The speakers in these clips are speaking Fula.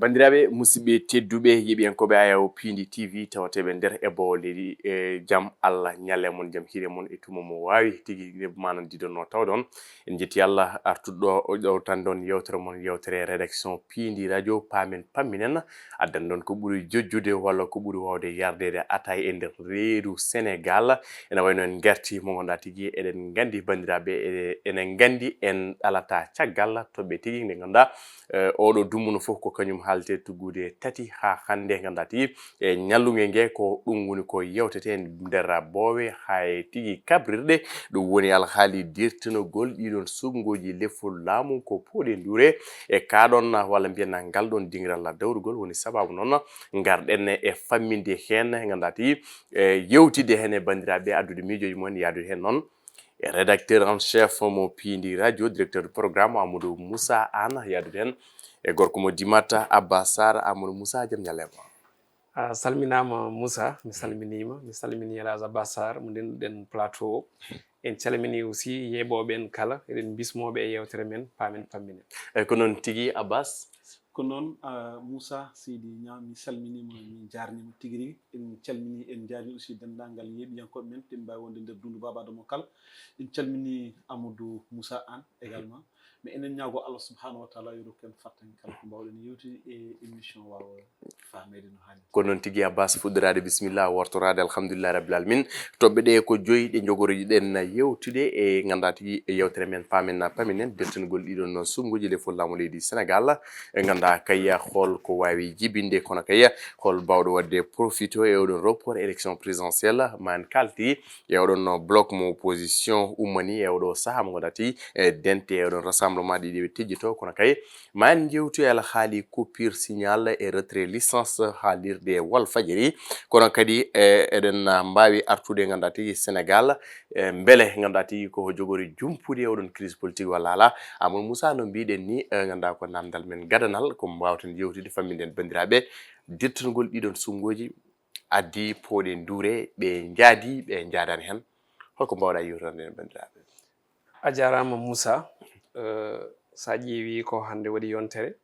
bandiraɓe musidɓe tedduɓe yiɓenkoɓe ayaw Piindi TV tawateɓe nder ebo leydi jam Allah ñalle mon jam hiire mon e tuma mo wawi tigui manan diɗonno tawɗon en jetti Allah artuɗo ɗo tan ɗon yewtere mon yewtere rédaction Piindi radio Paamen Pamminen addan ɗon ko ɓuuri jojjude walla ko ɓuuri wawde yardede atay e nder reedu Sénégal ene wayno en garti mo gonɗa tigui eɗen gandi bandiraɓe enen gandi en ɗalata caggal toɓe tigui nde ganduɗa oɗo dummuno fof ko kañum haalte tuggude tati ha hande ganda ti e ñallunge nge ko ɗum woni ko yewtete nder boowe hay tigi kabrirɗe ɗum woni alhaali dirtinogol ɗiɗon sumgoji lefol laamu ko pooɗe ndure e kaɗon walla mbiyen ngal ɗon dingiral dawrugol woni sababu noon garɗen e famminde hen ganda ti yewtide hen e bandiraɓe addude miijoji mumen yaadude hen noon et rédacteur en chef mo Piindi radio directeur du programme Amadou Moussa Anne yaadude hen e gorko mo dimata Abba Sar Amadou Moussa jam ñalema salminama Moussa mi salmini Elhadj Abba Sar mo denduɗen plateau en calmini aussi yeɓoɓe en kala eɗen bismoɓe e yewtere men Paamen Pamminen eyyi ko noon tigui Abbas ko noon Moussa Seydi Niang mi salminima mi jarnima tigui rigui en calmini en jarni aussi dendagal yeɓiyankoɓe men te mbawi wonde nder dundu babaɗo mo kala en calmini Amadou Moussa Anne également mais enen ñaago Allah subhanahu wa taala yo rokken fattan kala ko mbawɗen yewtude e émission wawa famede no hani ko noon tigui Abbas fuɗɗorade bisimilla wortorade alhamdulillah rabbil alamin toɓɓe ɗe ko joyi ɗe jogori ɗen yewtude e ganda tigui e yewtere men Paamen Pamminen bertengol ɗiɗon noon sumgoji le follamu leydi Sénégal e ganda kayya hol ko wawi jibinde kono kayya hol bawɗo wadde profito e oɗon rapport élection présidentielle man kalti e oɗon bloc mo opposition ummani e oɗo saaha mo gondati e dente e oɗon rassemblement ɗiɗi tejjito kono kay man jewtu e alhaali coupure signal e retrait licence haalirde Walfadjri kono kadi eɗen mbawi artude ganda tigi Sénégal beele ganda tigi ko jogori jumpude e oɗon crise politique walla ala Amadou Moussa no mbiɗen ni ganda ko namdal men gadanal ko mbawten yewtude famminden bandiraɓe dirtongol ɗiɗon sumgoji addi pooɗe ndure ɓe jaadi ɓe jaadani hen holko mbawɗa yewtande en bandiraɓe a jarama Moussa sa ƴeewi ko hande waɗi yontere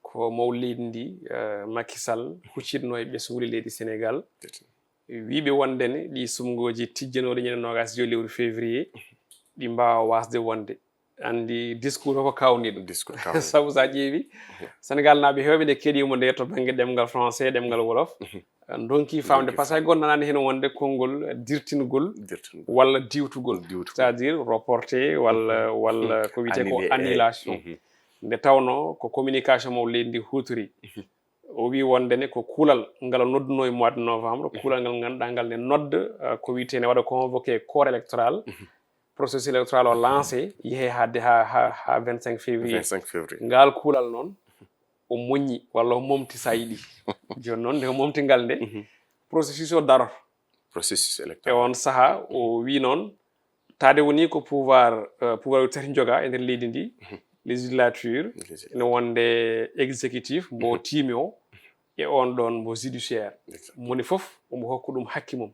ko mawlidi ndi Macky Sall huccitno e ɓesguji leydi Sénégal wiɓe wondene ɗi sumgoji tijjanoɗe ñande 22 lewru février ɗi mbawa wasde wonde andi discours o ko kawniɗo saabu sa ƴeewi Sénégal naaɓe hewɓe nde keeɗimo nde to banggue ɗemgal français ɗemgal wolof donki famde par ce que hay goto nanani hen wonde konngol dirtingol walla diwtugol c'est à dire reporté walla ko wiyete ko annulation nde tawno ko communication mo leydi ndi hutori o wi wondene ko kuulal ngal nodduno e mois de novembre kuulal ngal ganduɗa ngal ne nodda ko wiyete ne waɗa convoqué corps électoral processus électoral o lancé yeehe ha 25 février ngal kuulal noon o moññi walla o momti sa yiɗi joni noon nde o momtingal nde processus o daro processus e électoral on saaha o wi noon tade woni ko pouvoir tati joga e nder leydi ndi législature ene wonde exécutif mbo tiimi o e on ɗon mbo judiciaire moni foof omo hokka ɗum hakki mum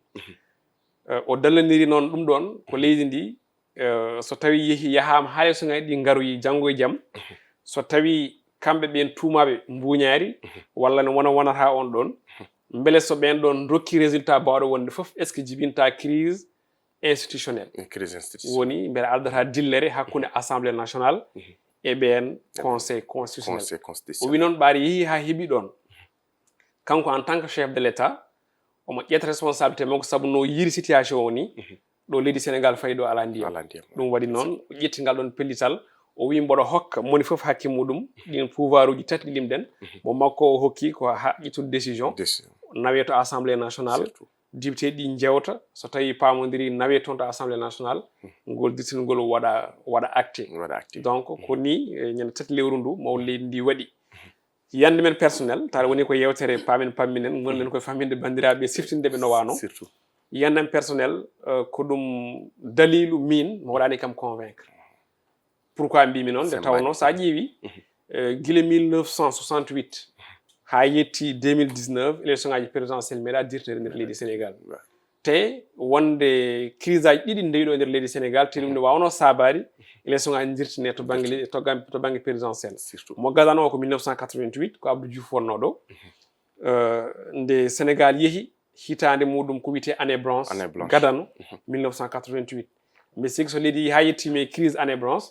o dallaniri noon ɗum ɗon ko leydi ndi so tawi yeehi yahama ha yeeso ngaji ɗi garoyi janggo e jaam so tawi kamɓe ɓen tuumaɓe mbuñaari walla ne wonata on ɗon beele so ɓen ɗon rokki résultat bawɗo wonde foof est ce que jibinta crise institutionnelle woni beele ardata dillere hakkude assemblée nationale e ɓen conseil constitutionnel o wi noon ɓaade yeehi ha heeɓi ɗon kanko en tant que chef de l' état omo ƴetta responsabilité makko saabu no yiri situation o ni ɗo leydi Sénégal fayi ɗo ala ndiyam ɗum waɗi noon o ƴetti ngal ɗon pellital o wi mboɗo hokka moni foof hakke muɗum ɗin pouvoir uji tati limɗen mo makko o hokki ko ƴettude décision nawe to assemblée nationale député ɗi jewta so tawi pamodiri nawe toon to assemblée nationale ngol dirtingol waɗa acté donc ko ni ñande tati lewru ndu maw leydi ndi waɗi yande men personnel tawa woni ko yewtere Paamen Pamminen gonɗen koye faminde bandiraɓe siftindeɓe no wano yandam personnel ko ɗum dalilu min mo waɗani kam convaincre pourquoi mbimi noon nde tawno sa ƴeewi guila 1968 ha yetti 2019 élection ngaji présidentielle meeɗa dirtede nder leydi Sénégal te wonde crise aji ɗiɗi ndewiɗo e nder leydi Sénégal te ɗum ne wawno sabari élection ngaji dirtine to banggue présidentiel mo gadano ko 1988 ko Abdou Diouf wonno ɗo nde Sénégal yeehi hitande muɗum ko wiyete année blanche gadano 1988 mais sigi so leydi ha yettime crise année blanche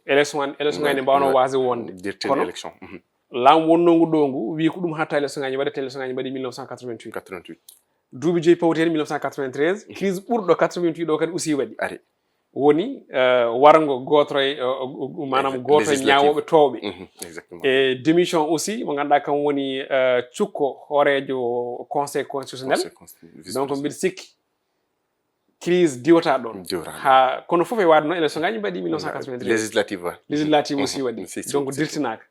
élection ngaji ne mbawno wasde wonde kono laamu wonnongu ɗo ngu wi ko ɗum hatta élection ngaji waɗete élection ngaji mbaɗi 1988 duuɓi joyi pawteni 1993 crise ɓurɗo 88 ɗo kadi aussi waɗi woni wargo goto manam goto e ñawoɓe towɓe e démission aussi mo ganduɗa kam woni cukko hoorejo conseil constitutionnel donc mbiɗa sikki crise diwata ɗon ha kono foof e wade noon élection ngaji mbaɗi 1993 législative aussi waɗi donc dirtinaka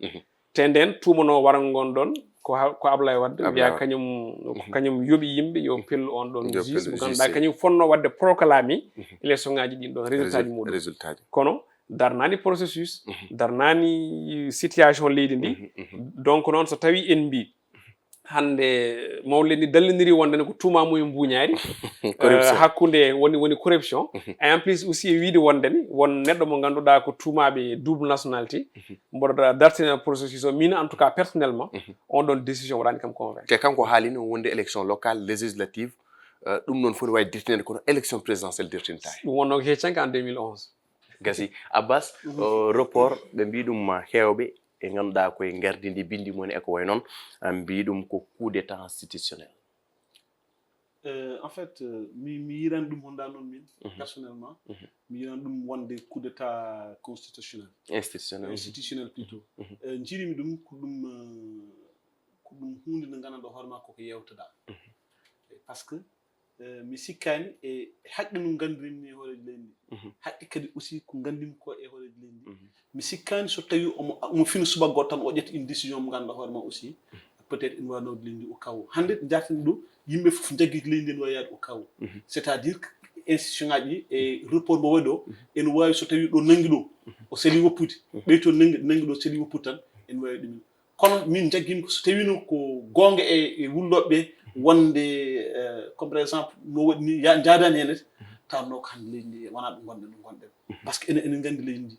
te nden tumano warango gon ɗon ko Ablaye Wade wiya kañum yoɓi yimɓe yo pellu on ɗon juge mo ganduɗa kañum fonno wadde proclamé élection ngaji ɗin ɗon résultat ji muɗum kono darnani processus darnani situation leydi ndi donc noon so tawi en mbi hande mawle ni dallidiri wonde ko tuma mumen mbuñaari hakkunde woni corruption et en plus aussi e wiide wonde ni won neɗɗo mo ganduɗa ko tumaɓe double nationalité mboɗo dartina processus o min en tout cas personnellement on ɗon décision waɗani kam convaincre te kanko haalino wonde élection locale législative ɗum noon foti wawi dirtinede kono élection présidentielle dirtintayi ɗum wonno ko heccanka en 2011 gasi Abbas report ɓe mbi ɗum hewɓe e ganduɗa koye gardidi bindi mon e ko way noon mbi ɗum ko coup d'état institutionnel en fait mi yirani ɗum honda noon min personnellement mi yirani ɗum wonde coup d'état constitutionnel institutionnel plutôt jirimi ɗum ko ɗum hunde nde gandanɗa hoorema koko yewtoɗa par ce que mi sikkani e haqqe no gandirini e hooreji leydi ndi haqqe kadi aussi ko gandimi ko e hooreji leydi ndi mi sikkani so tawi omo fina subaggo tan o ƴetta une décision mo ganduɗa hoorema aussi peut être ene wawi nawde leydi ndi o kawo hande jartini ɗo yimɓe fof jaggi leydi ndi ne wawi yaade o kawo c' est à dire institution ngaji e report mo waɗi o ene wawi so tawi ɗo nangui ɗo o sali woppude ɓeyto nangui ɗo sali woppude tan ene wawi ɗumen kono min jaggimi ko so tawino ko gonga e wulloɓeɓe wonde comme par exemple no waɗi ni jaadani hen tawno ko hande leydi ndi wona ɗum gonɗen par ce que enen gandi leydi ndi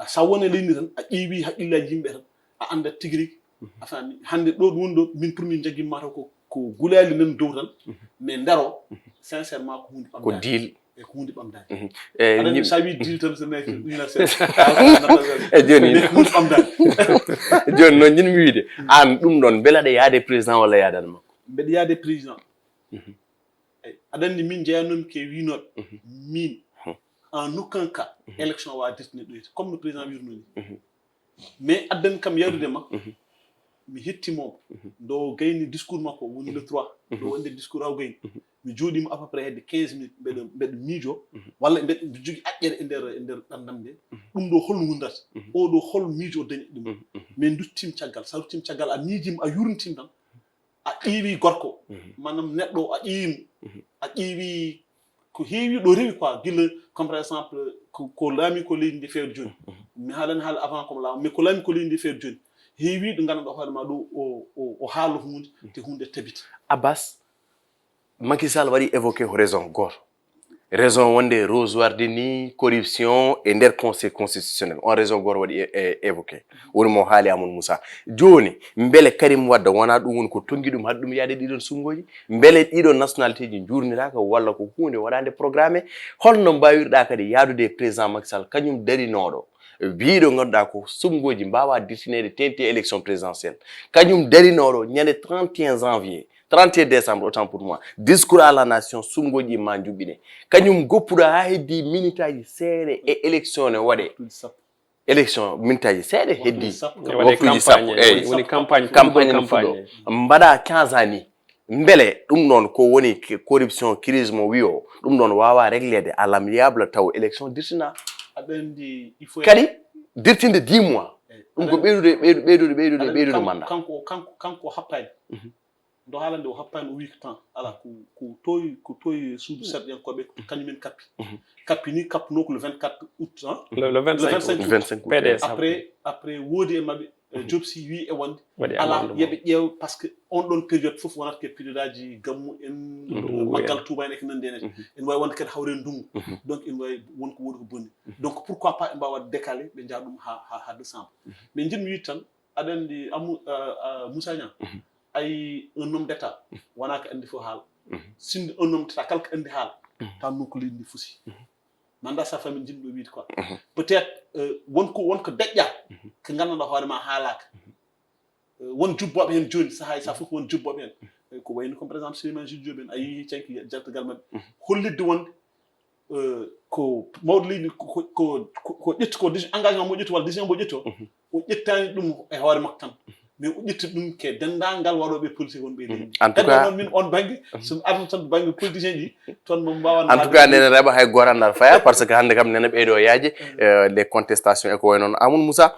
sa woni leydi ndi tan a ƴeewi haqqillaji yimɓe tan a anda tigui rigui afan hande ɗo ɗum woni ɗo min pour min jaggimi mataw ko gulali nan dow tan mais ndaro sincèrement ko hunde ko deal ko hunde ɓamdade aɗa sa wi deal tan so naki joni hunde ɓamdade joni noon jinmi wiide an ɗum ɗon beelaɗa yaade président walla yaadani makko mbeɗa yaade président aɗa andi min jeeyanomi ke winoɓe min en aucun cas élection wawa dirtine ɗoyta comme no président wirnoni mais addani kam yawdude makko mi hettimomo ndo gayni discours makko woni le 3 ndo wonde discours aw gayni mi jooɗima à peu près hedde 15 minutes mbeɗa miijo walla mbeɗa jogui aƴƴere e nder ɗandam nde ɗum ɗo holno wondata oɗo hol miijo o dañi ɗum mais duttima caggal sa duttima caggal a miijima a yurntima tan a ƴeewi gorko manam neɗɗo a ƴeewimo a ƴeewi ko heewi ɗo rewi quoi guila comme par exemple ko laami ko leydi ndi fewde joni mi haalani haala avant comme laama mais ko laami ko leydi ndi fewde joni heewi ɗo ganduɗa hoorema ɗo o haala hunde te hunde tabita Abbas Macky Sall waɗi évoqué ko raison goto raison wonde Rose Wardini corruption e nder conseil constitutionnel on raison goto waɗi évoqué woni mo haali Amadou Moussa joni beele Karim Wade wona ɗum woni ko tongi ɗum haɗa ɗum yaade ɗiɗon sungoji beele ɗiɗon nationalité ji jurniraka walla ko hunde waɗande programmé holno mbawirɗa kadi yaadude président Macky Sall kañum darinoɗo biiɗo ganduɗa ko sungoji mbawa dirtinede tenti élection présidentielle kañum darinoɗo ñande 31 janvier 31 décembre autant pour moi discours à la nation sungoji ma juɓɓine kañum goppuɗa ha heddi minute aji seeɗe e élection ne waɗe élection minute aji seeɗe heddi waktuji sappo woni campagne fuɗɗo mbaɗa 15 ans ni beele ɗum ɗon ko woni corruption crise mo wi o ɗum ɗon wawa réglede à l'amiable taw élection dirtina kadi dirtinde 10 mois ɗum ko ɓeydude mandat kanko happani ndo haalande o happani o wi ko temps ala ko toyi suudu serɗiyankoɓe kañumen kappi ni kappuno ko le 24 août le 25 PDS après woodi e mabɓe job si wi e wonde Waɗi ala amendement. yeɓe ƴeew par ce que on ɗon période fof wonata ke période aji gammu en maggal touba en e ko nandi en en wawi wonde kadi hawre ndungu donc en wawi wonko woodi ko bonni donc pourquoi pas en mbawa décalé ɓe jaa ɗum ha décembre mais jinmi wi tan aɗa andi Moussa Niang ay un homme d'état wona ko andi fof haala sinde un homme d'état kala ko andi haala tan nokku leydi ndi fusi manda sa famille jinɗo wiide quoi peut être wonko deƴƴa ko gandanɗa hoore ma haalaka won jubboɓe hen joni sahay sa fof won jubboɓe hen ko wayno comme par exemple Souleymane Jules Diop en a yi cenki jaltugal mabɓe hollidde wonde ko mawɗo leydi ko ƴetti ko engagement mo ƴetti walla décision mo ƴetti o ƴettani ɗum e hoore makko tan mais o ƴetti ɗum ke dendagal waɗoɓe politique wonɓe leydi en tout cas min on banggue somi arno tan to banggue politicien ɗi toon mo mbawan en tout cas nene reɓa hay goto andar faya par ce que hande kam nene ɓeyɗo yaaji les contestations e ko way noon Amadou Moussa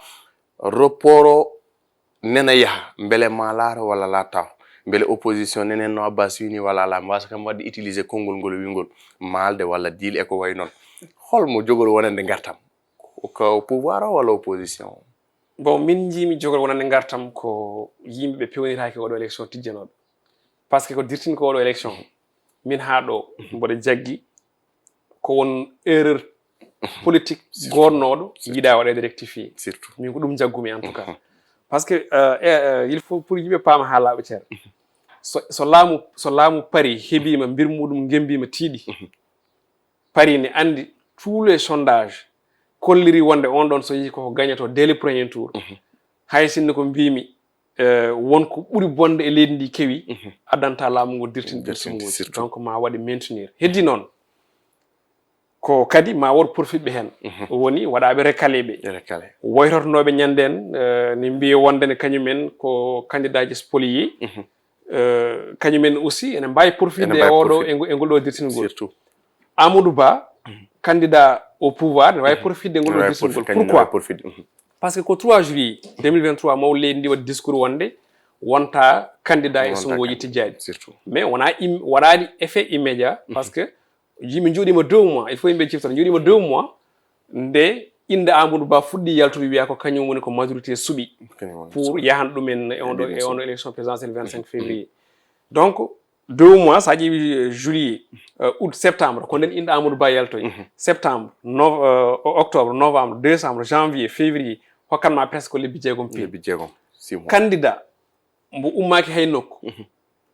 rapport o nena yaaha beele ma laaro walla laattaw beele opposition nenen no Abbas wini walla ala mbasa kam wadde utiliser konngol ngol wingol maalde walla deal e ko way noon holmo jogol wonande gartam ko pouvoir o walla opposition bon min jimi jogol wonande gartam ko yimɓe pewnitaki oɗo élection tijjanoɗo par ce que ko dirtin ko oɗo élection min ha ɗo mboɗo jaggi ko won erreur politique gornoɗo yiiɗa waɗede rectifié surtout min ko ɗum jaggumi en tout cas par ce que il faut pour yimɓe paama ha laaɓa ceer so laamu pari heɓima mbir muɗum gembima tiiɗi pari ne andi tous les sondages kolliri wonde on ɗon so yii koko gagnato dès le premier tour hay sinno ko mbimi wonko ɓuuri bonde e leydi ndi kewi addanta laamu ngu dirtin sumuji donc ma waɗi maintenir heddi noon ko kadi ma won profitɓe hen woni waɗaɓe recalé woytotonoɓe ñanden ne mbiye wondene kañumen ko candidat ji spolié kañumen aussi ene mbawi profitde e oɗo e ngol ɗo dirtingol Amadou Ba candidat au pouvoir ne wawi profitde e ngol ɗo dirtingol pourquoi par ce que ko 3 juillet 2023 maw leydi ndi waɗi discours wonde wonta candidat e songoji tijjaɗi mais waɗani effet immédiat par ce que yimɓe jooɗima 2 mois il faut yimɓe ciftora jooɗima 2 mois nde inde Amadou Ba fuɗɗi yaltude wiya ko kañum woni ko majorité suuɓi pour yahan ɗumen e on ɗo élection présidentielle 25 février donc 2 mois sa ƴeewi juillet août septembre ko nden inde Amadou Ba yaltoyi septembre octobre novembre décembre janvier février hokkatma presque ko lebbi jeegom piiɗi candidat mbo ummaki hay nokku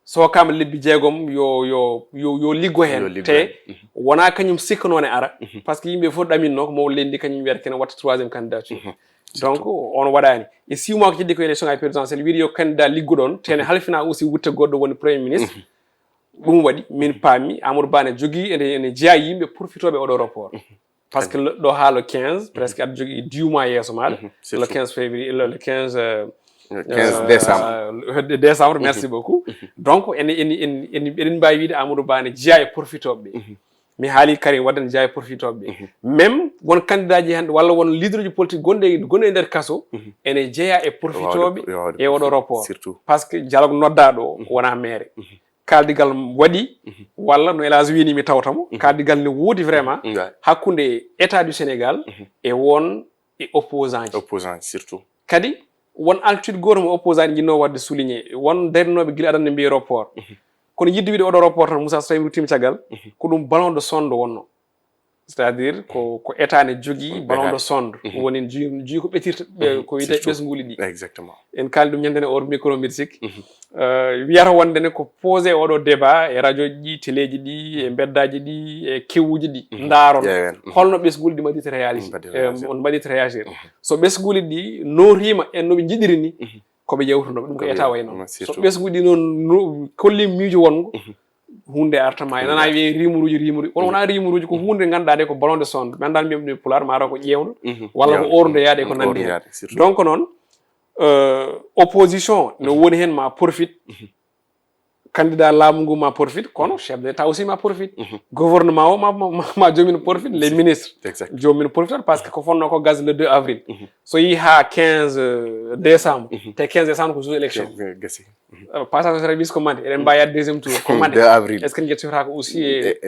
so kam lebbi jeegom yo liggo hen te wona kañum sikkanone ara par ce que yimɓe fof ɗaminno ko maw leydi kañum wiyata kene watta 3e candidature donc on waɗani e 6 mois ko heddi ko élection ay présidentielle wiide yo candidat liggoɗon tene halfina aussi wutte goɗɗo woni premier ministre ɗum waɗi min paami Amadou Ba ne jogui ene jeeya yimɓe profitoɓe oɗo rapport par ce que ɗo ha le 15 presque aɗa jogui 10 mois yeeso maɗa le 15 février le 15 décembre merci beaucoup donc eɗen mbawi wiide Amadou Ba ne jeeya e profitoɓe ɓe mi haali Karim Wade ne jeeya e profitoɓe ɓe même won candidat ji hande walla won leader ji politique gonɗe e nder kaso ene jeeya e profitoɓe e oɗo rapport par ce que dialogue noddaɗo wona maire kaldigal waɗi walla no Elage wini mi tawtamo kaldigal ne woodi vraiment hakkude état du Sénégal e won e opposant ji surtout kadi won altitude goto mo opposant jinno wadde souligné won darinoɓe guila aɗa ne mbiye rapport kono yidde wiide oɗo rapport tan Moussa so tawi ruttimi caggal ko ɗum ballon de sonde wonno c'est à dire ko état ne jogui ballon de sonde woni jii ko ɓetirta ko wiyete ɓesguli ɗi exactement en kaldi ɗum ñandene or micro musique wiyata wondene ko posé oɗo débat e radio ji télé ji ɗi e beddaji ɗi e kewuji ɗi ndaron holno ɓesguli ɗi mbaɗirta réalisé on mbaɗirta réagir so ɓesguli ɗi noorima en noɓe jiɗiri ni koɓe yewtunoɓe ɗum ko état way noon so ɓesguli ɗi noon kolli miijo wongo hunde artama nana wiye rimuruji on wona rimuruji ko hunde ganduɗa de ko ballon de sonde mi andani mbiyam ɗum pulaar mataw ko ƴewɗo walla ko ordude yaade ko nandi hen donc noon opposition no woni hen ma profite candidat laamu ngu ma profite kono chef d'état aussi ma profite gouvernement o ma jomino profite les ministres jomino profite parce que ko fonno ko gaz le 2 avril so yi ha 15 décembre te 15 décembre ko jour élection passage au service commande eɗen mbawi yadde deuxième tour commande 2 avril est ce que en jettirata ko aussi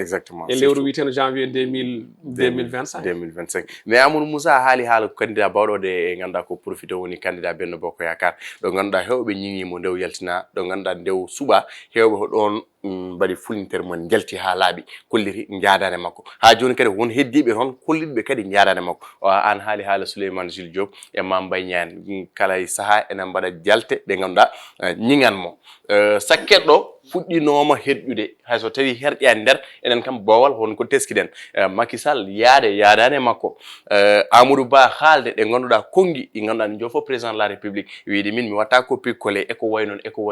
exactement e lewru witeno janvier 2025 mais Amadou Moussa haali haala candidat bawɗode e ganduɗa ko profité woni candidat Benno Bokk Yakar ɗo ganduɗa hewɓe ñiŋimo ndew yaltina ɗo ganduɗa ndew suuɓa hewɓe ko ɗon mbaɗi fulintere mon jalti ha laaɓi kolliri jaadane makko ha joni kadi won heddiɓe toon kollitɓe kadi jaadane makko an haali haala Souleymane Jules Diop e Mame Mbaye Niane kala e saaha enen mbaɗa jalte ɗe ganduɗa ñiŋanmo sakkeɗɗo fuɗɗinoma heɗɗude hayso tawi herƴani nder enen kam bowal wonko teskiɗen Macky Sall yaadane makko Amadou Ba haalde ɗe ganduɗa kongi ɗi ganduɗa ne jofo président de la république wiide min mi watta copie collé eko way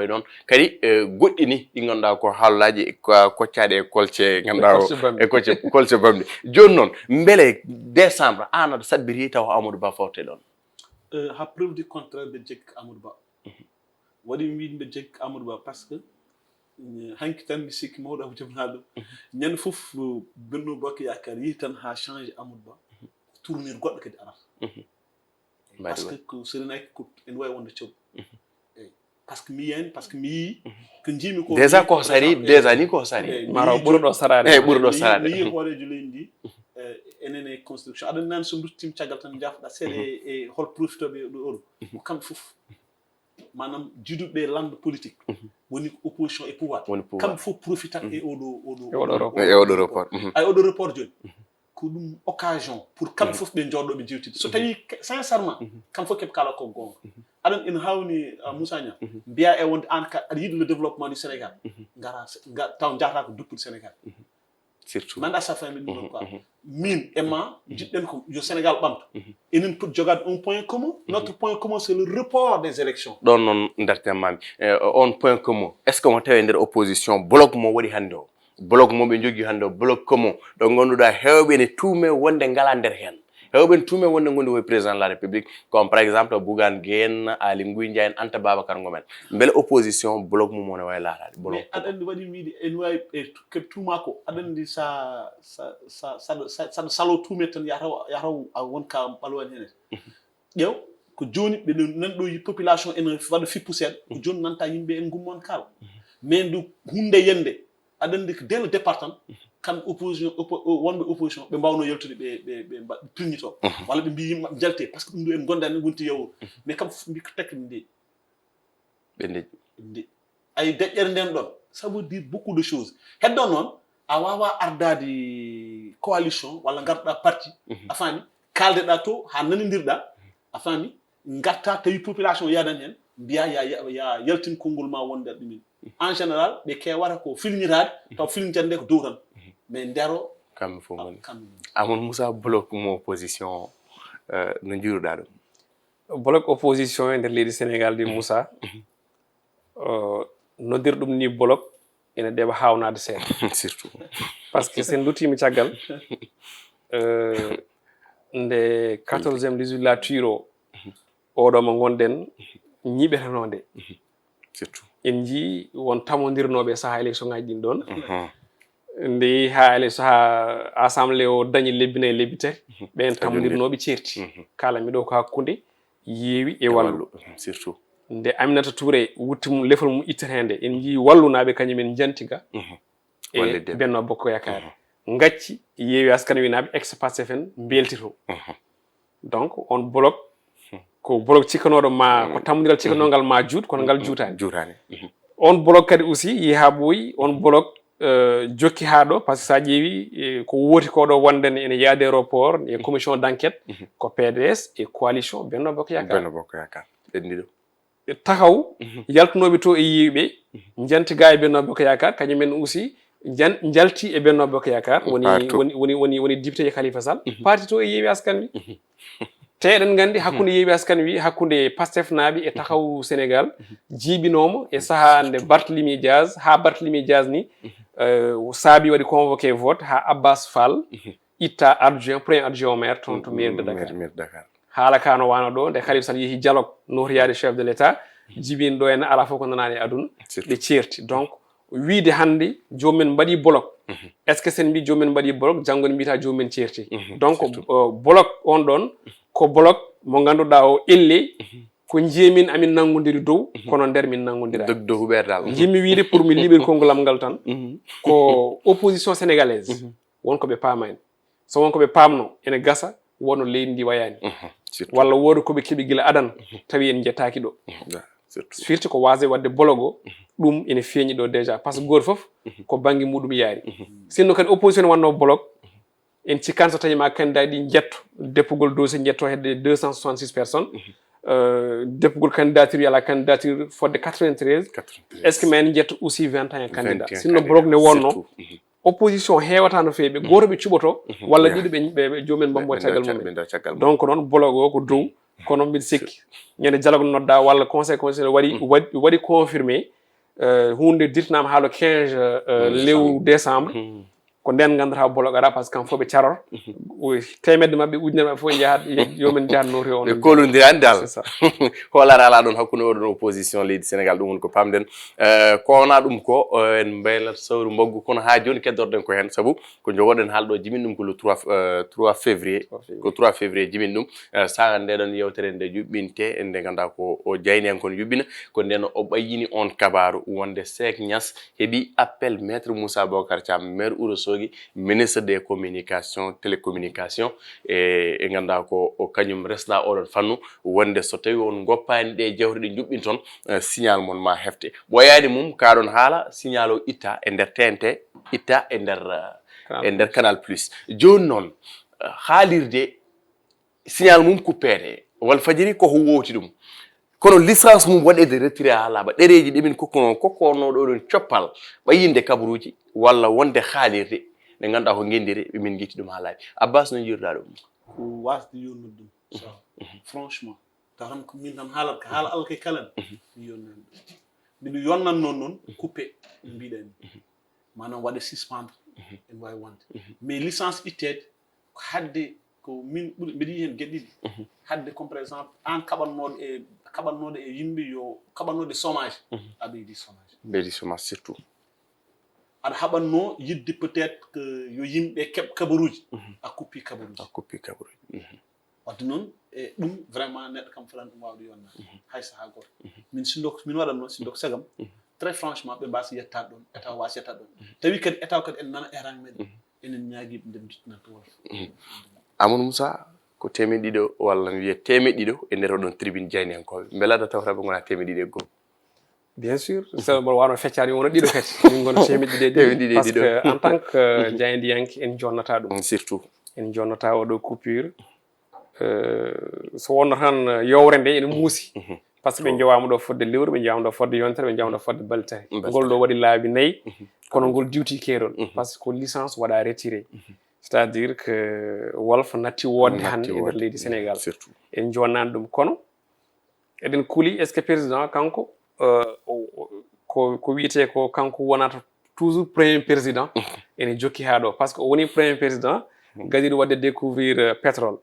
noon kadi goɗɗi ni ɗi ganduɗa ko haalaji koccaɗe e kolce ganduɗa e kolce bamɗe joni noon beele décembre an aɗa saɗbiri taw Amadou Ba fawte ɗon ha preuve du contraire ɓe jeggi Amadou Ba waɗi mi wiide ɓe jeggi Amadou Ba par ce que hanki tan mi sikki mawɗo Abou Jabna ɗo ñande fof Benno Bokk Yakar yi tan ha change Amadou Ba tournure goɗɗo kadi arata par ce que ko serenaki ko ene wawi wonde coɓ eyyi par ce que mi yiyani par ce que mi yii ko jiimi ko déjà ko sari déjà ni ko sari maro ɓurɗo sarade ɓurɗo sarade mi yii hoorejo leydi ndi enen e construction aɗa nani so duttima caggal tan jafɗa seeɗa e hol profitoɓe ɗo oɗo ko kamɓe fof manam jiduɓe lande politique woni opposition et pouvoir kamɓe fof profitat e oɗo report ay oɗo report joni ko ɗum occasion pour kamɓe fof ɓe jooɗoɓe jewtide so tawi sincèrement kamɓe fof keɓe kala ko gonga aɗon ene hawni Moussa Niang mbiya e wonde an ka aɗa yiiɗi le développement du Sénégal gara taw jahata ko duppude Sénégal surtout nanda sa famille ɗum quoi min e ma jiɗɗen ko yo Sénégal ɓamta enen pot jogade un point commun notre point commun c'est le report des élections ɗon noon dartemami on point commun est ce que mo tawi nder opposition bloc mo waɗi hannde o bloc mo ɓe jogui hannde o bloc commun ɗo ganduɗa hewɓe ne tuume wonde ngala nder hen hewɓe ne tuume wonde gondi koye président de la république comme par exemple Bougane Guèye Ali Ngouille Ndiaye Anta Babacar Ngomen beele opposition bloc mum one wawi laarade mais aɗa andi waɗi wiide ene wawi keɓe tuuma ko aɗa andi saɗa salo tuume tan yataw a wonka ɓalwani hene ƴeew ko joni ɓe nanɗo population ene waɗa fippu seeɗa ko joni nanta yimɓe en gummon kaala mais ndu hunde yende aɗa andi ko dès le départ tan kamɓe opposition wonɓe opposition ɓe mbawno yaltude ɓe pinnito walla ɓe mbi yimɓe jalte par ce que ɗum ɗo en gondani wonti yewro mais kamɓe fof mbi ko tekki nde ɓe deƴƴi ay deƴƴere nden ɗon ça veut dire beaucoup de choses heddo noon a wawa ardade coalition walla garɗa parti a faami kaldeɗa to ha nanidirɗa a faami garta tawi population yadani hen mbiya ya yaltin konngol ma wonde ɗumen en général ɓe kewata ko filñitade taw filñitade nde ko dow tan mais ndero kamɓe fof goni Amadou Moussa bloc mo opposition no jiiruɗa ɗum bloc opposition e nder leydi Sénégal di Moussa noddir ɗum ni bloc ene ɗeɓa hawnade seeɗa surtout par ce que sen duttimi caggal nde 14e législature o oɗo mo gonɗen ñiɓetanode surtout en jii won tamodirnoɓe saaha élection ngaji ɗin ɗon nde ha saaha assemblée o dañi lebbi nayyi lebbi tati ɓen tamodirnoɓe certi kala miɗo ko hakkude yeewi e wallu surtout nde Aminata Touré wutti mum lefol mum ittetede en jii wallunaɓe kañumen jantiga e Benno Bokk Yakar gacci yeewi askan wi naɓe ex-Pastef en beltito donc on bloc ko bloc cikanoɗo ma ko tammodiral cikanogal ma juut kono ngal juutani on bloc kadi aussi yi ha ɓooyi on bloc jokki ha ɗo par ce que sa ƴeewi ko wooti ko ɗo wondene ene yaade aéroport e commission d' enquête ko PDS e coalition Benno Bokk Yakar ɓendiɗo takaw yaltunoɓe to e yiiɓe jantiga e Benno Bokk Yakar kañumen aussi jalti e Benno Bokk Yakar woni député Khalifa Sall parti to e yeewi askan wi te eɗen gandi hakkude yeewi askan wi hakkude Pastef naaɓe e takaw Sénégal jiibinomo e saaha nde Barthélémy Dias ha Barthélémy Dias ni saabi waɗi convoqué vote ha Abbas Fall itta adjoint premier adjoint au maire toon to mairie de Dakar haala ka no wano ɗo nde Khalifa Sall yeehi dialogue notoyade chef de l' état jibin ɗo henna ala fof ko nanani e aduna ɓe certi donc wiide hannde jomumen mbaɗi bloc est ce que sen mbi jomumen mbaɗi bloc janngo ne mbiyata jomumen ceerti donc bloc on ɗon ko bloc mo ngannduɗaa o elle ko jeemin amin nangodiri dow kono nder min nangodira dow huɓerdal jimmi wiide pour mi liɓir kongolam ngal tan ko opposition sénégalaise wonko ɓe paama en so wonko ɓe paamno ene gasa wonno leydi ndi wayani walla woodi koɓe keeɓi gila adan tawi en jettaki ɗo firti ko wasde wadde bologo ɗum ene feeñi ɗo déjà par ce que goto foof ko banggue muɗum yaari sinno kadi opposition ne wanno blog en cikkan so tawi ma candidat ɗi jetto deppugol dossier jetto hedde 266 personnes deppugol candidature à la candidature fodde 93 est ce que ma en jetto aussi 21 candidats sinno blog ne wonno opposition heewata no feewi ɓe goto ɓe cuɓoto walla ɗiɗo ɓe jomumen mbambo caggal mumen donc noon blog o ko dow kono mbiɗa sikki ñande dialogue nodda walla conseil constitutionnel waɗi confirmé hunde dirtinama haalo 15 lewru décembre ko nden gandata blog ara par ce que kam fof ɓe caror temedde mabɓe ujunere mabɓe fof jahat yomin jahat noti on ɓe kolodirani dal hoolare ala ɗon hakkude oɗon opposition leydi sénégal ɗum woni ko pamɗen ko wona ɗum ko en mbaylat sawru mbaggu kono ha joni keddorɗen ko hen saabu ko jogoɗen haalɗo jimin ɗum ko le 3 février ko 3 février jimin ɗum saga ndeɗon yewtere nde yuɓɓinte nde ganduɗa ko o jayni en kono yuɓɓina ko nden o ɓayyini on kabaru wonde Sek Niass heeɓi appel maître Moussa Bocar Thiam maire Ourossogui ministre des communications télécommunications e ganduɗa ko o kañum resɗa oɗon fannu wonde so tawi on goppani ɗe jewte ɗe juɓɓin toon signal mon ma hefte ɓoyani mum kaɗon haala signal o itta e nder TNT itta e nder Canal Plus joni noon haalirde signal mum coupede Walfadjri koko wowti ɗum kono licence mum waɗede retiré ha laaɓa ɗereji ɗemin kokkonoɗo ɗon coppal ɓayinde kabaruji walla wonde haalirde nde ganduɗa ko gendiri min guitti ɗum ha laaɓi Abbas no jiiruɗa ɗum ko wasde yonnude ɗum franchement tan ko min tan haalat ko haala Allah kay kalan mi yonnani ɗum mbiɗo yonnanno noon coupé no mbiɗani manam waɗa suspendre en wawi wonde mais licence ittede ko hadde ko min ɓuuri mbiɗa yi hen gueɗɗiɗi hadde comme par exemple an kaɓannoɗo e yimɓe yo kaɓannoɗe chômage aɗa ɓeydi chômage surtout aɗa haɓanno yidde peut être que yo yimɓe keɓ kabaruji a kuppi kabaruji wadde noon e ɗum vraiment neɗɗo kam falan ɗum wawde yonnade hay saaha goto min waɗat noon sindo ko sagam très franchement ɓe mbasa yettade ɗon état wasa yettade ɗon tawi kadi état kadi en nana erang meɗen enen ñaguiɓe nden dittinanta wolf Amadou Moussa ko temeɗɗiɗo walla mi wiya temeɗɗiɗo e nder oɗon tribune jayniyankoɓe beelada tawtaɓe gona temeɗɗiɗo e goho bien sûr so mboɗo wawno feccade wono ɗiɗo kadi min gono temeɗɗiɗi par ce que en tant que jaydiyanke en jonnata ɗum surtout en jonnata oɗo coupure so wonno tan yowre nde ene muusi par ce que ɓe jowama ɗo fodde lewru ɓe jowama ɗo fodde yontere ɓe jowama ɗo fodde baltare ngol ɗo waɗi laabi 4 kono ngol diwti keerol par ce que ko licence waɗa retiré c'est à dire que Walf natti wodde hannde e nder leydi Sénégal en jonnani ɗum kono eɗen kuuli est ce que président kanko ko wiyete ko kanko wonata toujours premier président ene jokki ha ɗo par ce que o woni premier président gadiɗo wadde découvrir pétrole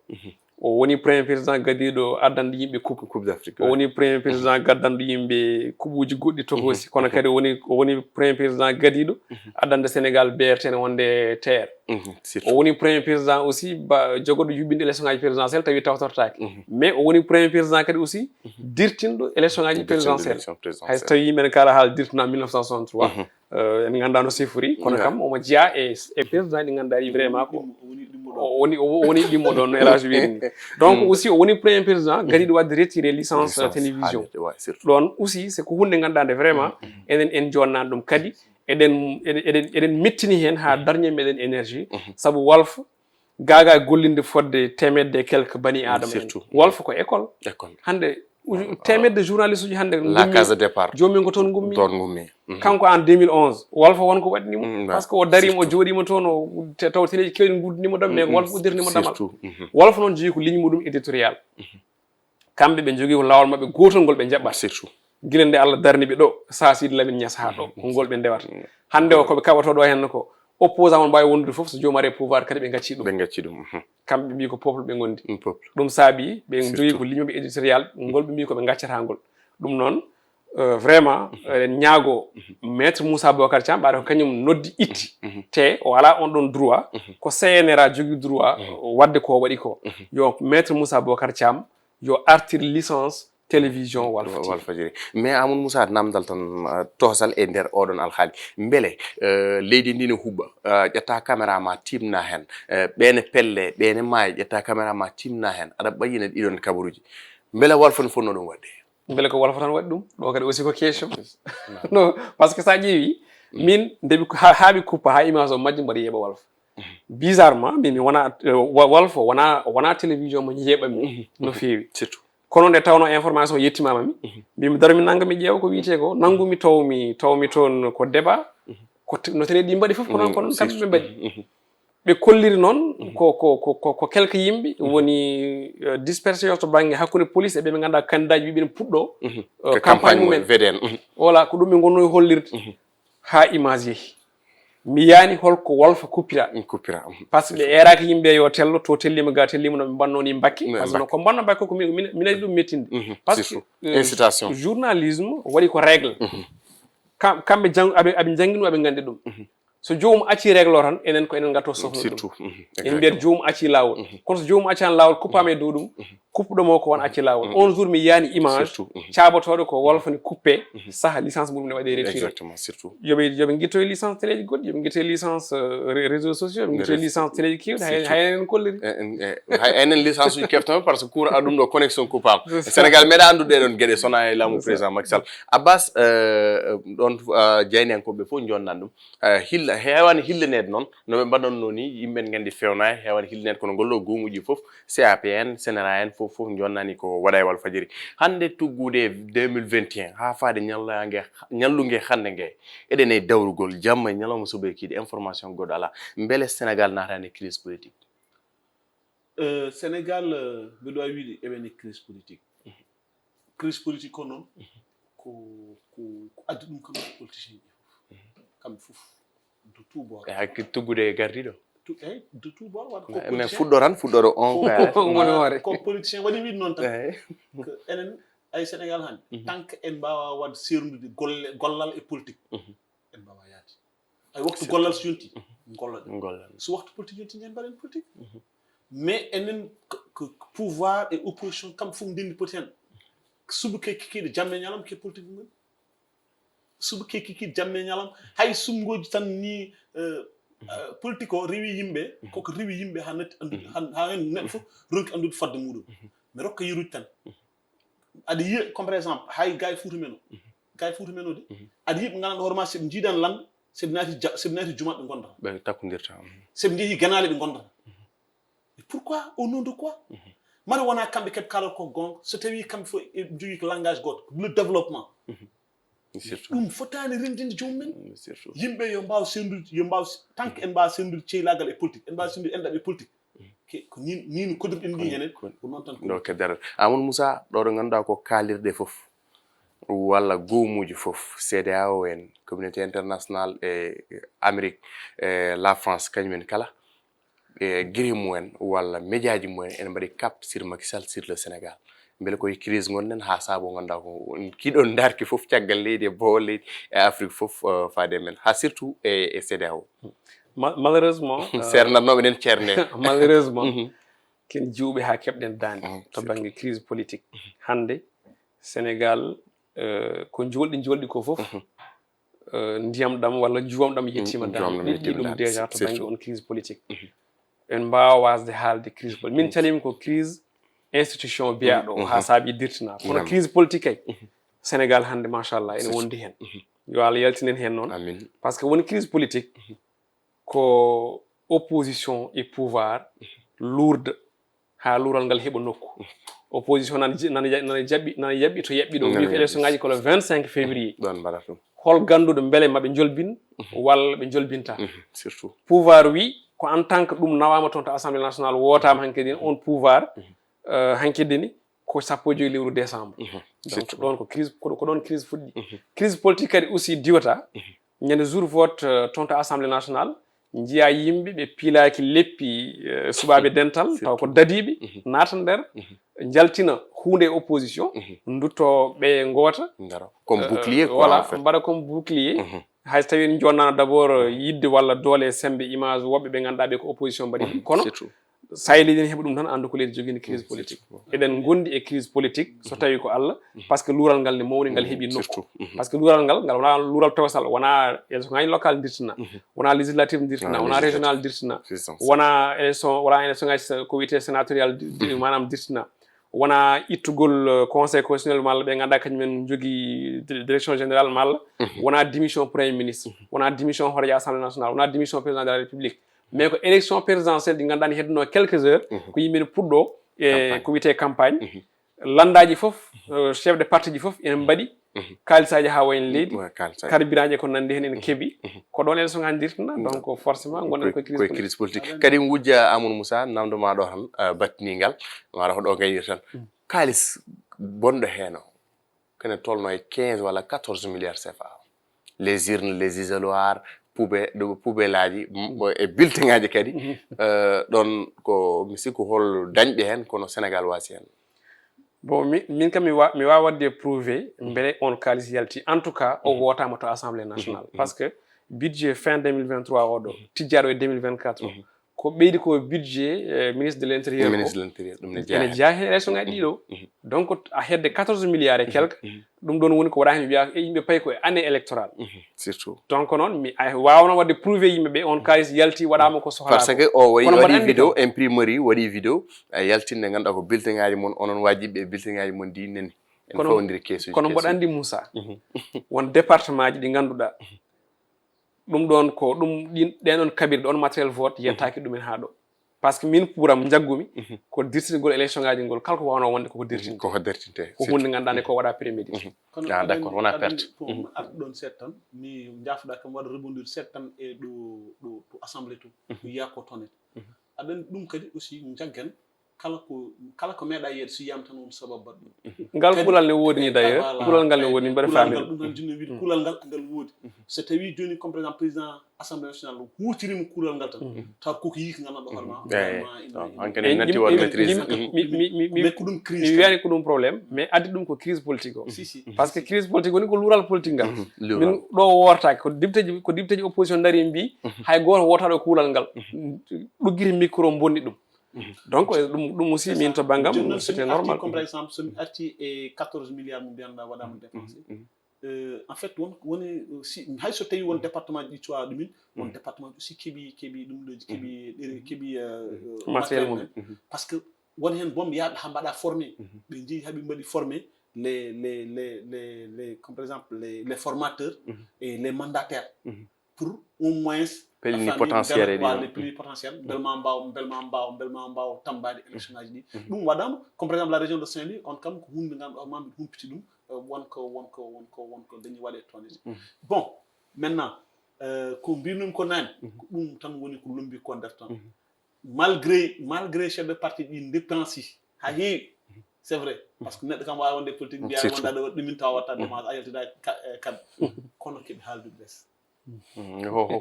o woni premier président gadiɗo addande yimɓe coupe d'Afrique o woni premier président gaddanɗo yimɓe kuɓuji goɗɗi tokosi kono kadi o woni premier président gadiɗo addande Sénégal BRT ne wonde TR o woni premier président aussi jogoɗo yuɓɓinde élection ngaji présidentiel tawi tawtortaki mais o woni premier président kadi aussi dirtinɗo élection ngaji présidentiel hay so tawi yimɓe ne kala haala dirtina 1963 en ganda no sifori kono kam omo jeeya e président ɗi ganduɗa ɗi vraiment ko o woni ɗimmo ɗon no élage wirini donc aussi o woni premier président gadiɗo wadde retiré licence télévision ɗon aussi c'est ko hunde ganduɗa nde vraiment enen en jonnani ɗum kadi eɗen mettini hen ha darnier meɗen énergie saabu Walf gaga gollinde fodde temedde e quelque bani adama en Walf ko école hande temedde journaliste uji hande la case de départ jomin ko toon gummi kanko en 2011 Walf wonko waɗnimo par ce que o darima o jooɗima toon o taw téléji kewɗi guddinimo ɗam mais Walf uddirnimo ɗamal Walf noon jogui ko ligne muɗum éditorial kamɓe ɓe jogui ko lawol mabɓe gotol ngol ɓe jaɓɓat surtout guila nde Allah darni ɓe ɗo Sa Sidi Lamine Niass ha ɗo ko ngol ɓe ndewata hande o koɓe kaɓato ɗo henna ko opposant on mbawi wondude foof so jomum ari pouvoir kadi ɓe gacci ɗum kamɓe mbi ko peuple ɓe gondi ɗum saabi ɓe jogui ko ligne ɓe éditorial ngol ɓe mbi koɓe gaccata ngol ɗum noon vraiment ñaago maître Moussa Bocar Thiam ɓaade ko kañum noddi itti te o ala on ɗon droit ko CNRA jogui droit wadde ko waɗi ko yo maître Moussa Bocar Thiam yo artir licence télévision Walfadjri mais Amadou Moussa namdal tan tosal e nder oɗon alhaali beele leydi ndi ne huɓɓa ƴetta caméra ma timna hen ɓene pelle ɓene maayi ƴetta caméra ma timna hen aɗa ɓayina ɗiɗon kabaruji beele Walfa no fonno ɗum wadde beele ko Walfa tan waɗi ɗum ɗo kadi aussi ko question non par ce que sa ƴeewi min ndeɓi haaɓi kuppa ha image o majji mbaɗa yeeɓa Walfa bizarrement min wona Walfa wona télévision mo yeeɓami no feewi surtout kono nde tawno information yettimama mi mbimi daro mi nanga mi ƴeewa ko wiyete ko nangumi tawmi toon ko débat no télé ɗi mbaɗi fof ko noon kamɓe ɓe mbaɗi ɓe kolliri noon ko quelques yimɓe woni dispersion to banggue hakkude police e ɓe ganduɗa candidat ji wiɓe puɗɗo campagne mumen VDN voilà ko ɗum ɓe gonno hollirde ha image yeehi mi yaani holko Walfa kuppira par ce que ɓe eraki yimɓe yo tello to tellima ga tellima no ɓe mbanno Bakki par ce que ko mbanno Bakki ko min aɗi ɗum mettinde par ce que incitation journalisme waɗi ko règle kamɓe aɓe jangguino aɓe gandi ɗum so jomum acci règle o tan enen ko enen gatto sohno ɗum en mbiyat jomum acci lawol kono so jomum accani lawol kuppama e dow ɗum kuppuɗomo ko won acci lawol on jour mi yaani image cabotoɗo ko Walfa ne coupé saaha licence muɗum ne waɗe retiré yoɓe guittoye licence télé ji goɗɗi yoɓe guittoye licence réseaux sociaux yoɓe guittoye licence télé ji kewɗi hay enen kolliri hay enen licence uji keftama par ce que cour aɗum ɗo connexion coupable Sénégal meeɗa andude ɗon gueɗe sona e laamu président Macky Sall Abbas ɗon jeynenkoɓe fof jonnan ɗum hilla hewani hillanede noon noɓe mbaɗonno ni yimɓe gandi fewnayi hewani hillanede kono gollo goomuji fof CAPN CNRA en fof jonnani ko waɗa e Walfadjri hande tuggude 2021 ha faade ñallugue hande ngue eɗen e dawrugol jamma e ñalawma soɓekide information goɗɗo ala beele Sénégal natani crise politique Sénégal mbeɗo wawi wiide eɓene crise politique ko noon ko addi ɗum kamɓe politicien ji kamɓe fof de tout bord hakki tuggude gardiɗo eyyi de tout bord waɗa mais fuɗɗoro on ko politicien waɗi wiide noon tan que enen ay Sénégal hande tant que en mbawa wadde sernude gollal e politique en mbawa yaade ay waktu gollal so yonti gollal so waktu politique yonti nden mbaɗen politique mais enen que pouvoir et opposition kamɓe fof ndendi poti hen subuke kikiɗe jamme ñalam ke politique mumen subuke kikiɗe jamme ñalam hay sumgoji tan ni politique o rewi yimɓe koko rewi yimɓe ha natti andude ha hen neɗɗo fof ronki andude fodde muɗum mi rokka yerude tan aɗa yiya comme par exemple hay ga e Fouta men o de aɗa yiya ɓe gandanɗo hoorema seɓe jiidan lande seɓe naati jumat ɓe gondata ɓe takkodirta seɓe jeehi ganale ɓe gondata pourquoi au nom de quoi mara wona kamɓe keɓe kalata ko gonga so tawi kamɓe fof jogui ko langage goto le développement ɗum fotani rendinde jomumen yimɓe yo mbaw sendude yo mbaw tant que en mbawa sendude ceylagal e politique en mbawa sendude enɗam e politique ko ni no koddirɗen ndi henen ko noon tan ɗo keddarat Amadou Moussa ɗo ɗo ganduɗa ko kalirɗe fof walla goomuji fof CEDEAO en communauté international e Amérique la France kañumen kala guiri mumen walla médiaji mumen ene mbaɗi cap sur Macky Sall sur le Sénégal beele koye crise gonɗen ha saabo ganduɗa ko kiɗon darki fof caggal leydi e bowol leydi e Afrique fof faade men ha surtout e CEDEAO malheureusement sernatnoɓe nen ceerne malheureusement ken jiwɓe ha keɓɗen dande to banggue crise politique hande Sénégal ko jolɗi ko fof ndiyam ɗam walla juwam ɗam yettima dande ɗiɗi ɗum déjà to banggue on crise politique en mbawa wasde haalde crise politique min calimi ko crise institution biyaɗo ha saabi dirtina kono crise politique ay Sénégal hande machallah ene wondi hen yo Allah yaltinen hen noon par ce que woni crise politique ko opposition et pouvoir lourde ha luural ngal heɓa nokku opposition nana yaɓɓi to yaɓɓi ɗo wi ko élection ngaji ko le 25 février ɗon mbaɗata ɗum hol ganduɗo beele maɓe jolbin walla ɓe jolbinta surtout pouvoir wi ko en tant que ɗum nawama toon to assemblée nationale wotama hankkadi on pouvoir hankkadi ni ko 15 lewru décembre donc ɗon ko crise ko ɗon crise fuɗɗi crise politique kadi aussi diwata ñande jour vote toon to assemblée nationale jiya yimɓe ɓe piilaki leppi subaɓe dental taw ko dadiɓe naata nder jaltina hunde opposition dutto ɓe goota comme bouclier voilà mbaɗa comme bouclier hay so tawi en jonnano d' abord yidde walla doole sembe image woɓɓe ɓe ganduɗa ɓe ko opposition mbaɗi kono sa e leydi heeɓa ɗum tan andu ko leydi jogini crise politique eɗen gondi e crise politique so tawi ko Allah par ce que luural ngal ne mawni ngal heeɓi nokku par ce que luural ngal wona luural towsal wona élection ngaji local dirtina wona législative dirtina wona régional dirtina wona élection ngaji ko wiyete sénatorial manam dirtina wona ittugol conseil constitutionnel malla ɓe ganduɗa kañumen jogui direction générale malla wona démission premier ministre wona démission horejo assemblée nationale wona démission président de la république mais ko élection présidentielle ɗi ganduɗa ne hedduno quelques heures ko yimɓe ne puɗɗo e ko wiyete campagne landaji foof chef de parti ji foof ene mbaɗi kalisaji ha wayno leydi carburant ji ko nandi hen ene keeɓi ko ɗon élection ngaji dirtina donc forcément gonɗen koye crise politique kadi wujja Amadou Moussa namdoma ɗo tan battinigal wara ko ɗo gayir tan kalis bonɗo hen o kene tolno e 15 walla 14 milliards CFA les urnes les isoloirs poubelaji e bulletin ngaji kadi ɗon ko mi sikku hol dañɓe hen kono Sénégal wasi hen bon min kam mi wawa wadde prouvé beele on kalis yalti en tout cas o wotama to assemblée nationale parce que budget fin 2023 oɗo tijjaɗo e 2024 ko ɓeydi ko budget ministre de l' intérieur ene jeeya hen élection ngaji ɗiɗo donc a hedde 14 milliards et quelque ɗum ɗon woni ko waɗa hen wiya yimɓe payi koye année électorale surtout donc noon mi wawno wadde prouvé yimɓeɓe on kalis yalti waɗama ko sohlaa par ce que o waɗi vidéo imprimerie waɗi vidéo yaltinde ganduɗa ko bulletin ngaji mon onon wajiɓe bulletin ngaji mon di nani en fawodiri kesuji kono mboɗa andi Moussa won département ji ɗi ganduɗa ɗum ɗon ko ɗenon kabir ɗon matériel vote yettaki ɗumen ha ɗo par ce que min ɓuuram jaggumi ko dirtingol élection ngaji ngol kala ko wawno wonde koko dirtinte ko hunde ganduɗa ko waɗa prémédité d' accord wona perte ɗon seeɗa tan mi jafɗa kam waɗa rebondir seeɗa tan e ɗo assemblée to wiya ko tonet aɗa ɗum kadi aussi jaggen kala ko meeɗa yiyede so yiyama tan won sababu baɗɗum ngal ɓulal ne woodi ni d' ailleurs ɓulal ngal ne woodi ni mbaɗa faami ɗum tan jinno wiide kuulal ngal woodi so tawi joni comme par exemple président assemblée nationale huutirima kuulal ngal tan taw koko yii ko gandanɗo hoorema ko ɗum crise mi wiyani ko ɗum probléme mais addi ɗum ko crise politique o par ce que crise politique woni ko luural politique ngal min ɗo wortaki ko député ji opposition daari mbi hay goto wotaɗo kuulal ngal ɗoggiti micro bonni ɗum donc ɗum aussi min to bangam c'était normal comme par exemple somi arti e 14 milliards mo mbiyanɗa waɗama dépensé en fait woni hay so tawi won département ji ɗi cowa ɗumin won département ji aussi keeɓi ɗum ɗoji keeɓi matériel mum par ce que won hen boom yaaɓe ha mbaɗa formé ɓe jeeyi haaɓe mbaɗi formé les comme par exemple les formateurs et les mandataires pour au moins plénipotentiaire les plénipotentiaire belma mbaw tambade élection ngaji ɗi ɗum waɗama comme par exemple la région de Saint-Louis on kam ko hunde ganduɗa mamɓe humpiti ɗum wonko dañi waɗe toon bon maintenant ko mbinum ko nani ko ɗum tan woni ko lombi ko nder ton malgré chef de parti ɗi dépensi ha heewi c'est vrai parce que neɗɗo kam wawi wonde politique mbiya wonɗa ɗo ɗumin tawa watta dépense a yaltida kadi kono keɓe haaldude less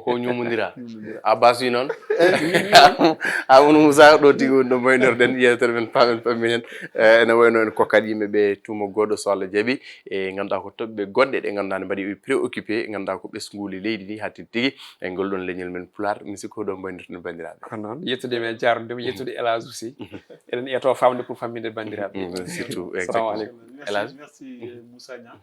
ko ñomodira Abbas wi noon Amadou Moussa ɗo tigi woni ɗo moynorɗen yewtere men Paamen Pamminen ene wayno en kokkat yimɓeɓe tuma goɗɗo so Allah jaaɓi e ganduɗa ko toɓɓe goɗɗe ɗe ganduɗa ne mbaɗi préoccupé ganduɗa ko ɓesguli leydi ndi ha tigui e ngol ɗon leñol men Pulaar mi sikko ɗo moynorɗen bandiraɓe ko noon yettude e jardudema yettude Elage aussi eɗen ƴeeto famde pour famminde bandiraɓe surtout merci Moussa Niang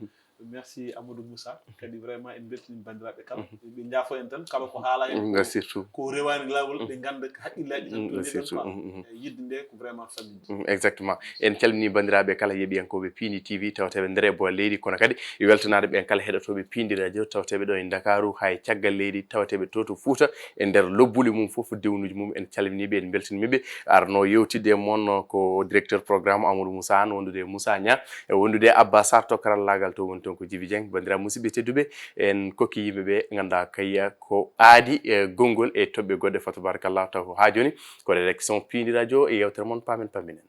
merci Amadou Moussa kadi vraiment en beltini bandiraɓe kala ɓe jaafo en tan kala ko haala en surtout ko rewani lawol ɓe ganda haqqillaji tan to quoi yidde nde ko vraiment famille exactement en calmini bandiraɓe kala yeeɓiyankoɓe Piindi TV tawteɓe nder e boole leydi kono kadi weltanade ɓen kala heɗotoɓe Piindi radio tawteɓe ɗo e Dakaru hay caggal leydi tawateɓe to Fouta e nder lobbuli mum foof dewnuji mum en calminiɓe en beltiniɓe arno yewtidde moon ko directeur programme Amadou Moussa an wondude Moussa Niang e wondude Abba Sarr to karallagal to woni ko Djibi Dieng bandira musidɓe tedduɓe en kokki yimɓeɓe ganda kayya ko aadi e gongol e toɓɓe goɗɗe fa tabarakallah taw ko ha joni ko rédaction Piindi radio e yewtere moon Paamen Pamminen